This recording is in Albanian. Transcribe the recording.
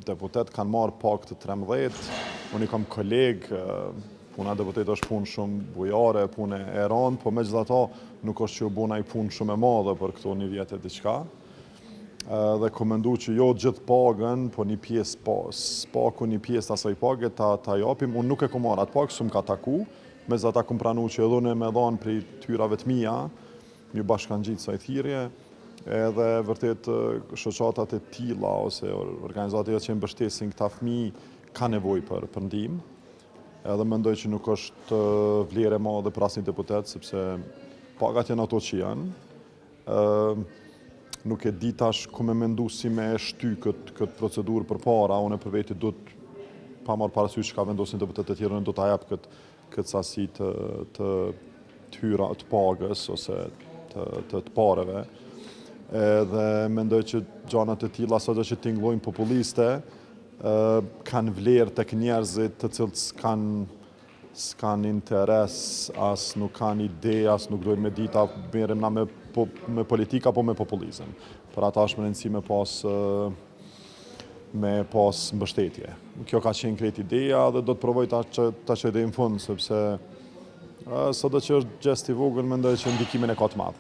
deputet kanë marrë pak të 13, unë i kam kolegë, puna deputet është punë shumë bujare, punë e rëndë, po megjithatë nuk është që u bona i punë shumë e madhe për këto një vjet e diçka. Dhe kom mendu që jo gjithë pagën, po një një pjesë të asaj pagë ta japim. Unë nuk e kom marrë atë pagë, s'm ka taku, megjithatë kom pranu që edhe unë me dhanë prej tyrave të mia, një bashkangjitë saj thirrje, edhe vërtet shoqatat e tilla ose organizatat që mbështesin këta fëmijë ka nevojë për ndihmë. Edhe mendoj që nuk është vlerë e madhe për asnjë deputet, sepse pagat janë ato që janë. Nuk e di tash ku me mendu si me shty këtë procedurë përpara, unë për veti do të pa marrë parasysh çka vendosin deputetët e tjerë, unë do ta jap këtë sasi të hyra të pagës ose të pareve. Edhe mendoj që gjanat e tilla sado që tingëllojnë populliste kanë vlerë tek njerëzit të cilët s'kan interes, as nuk kanë ide, as nuk dojnë me dita, merrem na me politika apo me populizëm. Për ata është më rëndësi me pas mbështetje. Kjo ka qenë krejt ideja dhe do të provoj ta çoj deri në fund, sepse sado që është gjest i vogël, mendoj që ndikimin e ka të madh.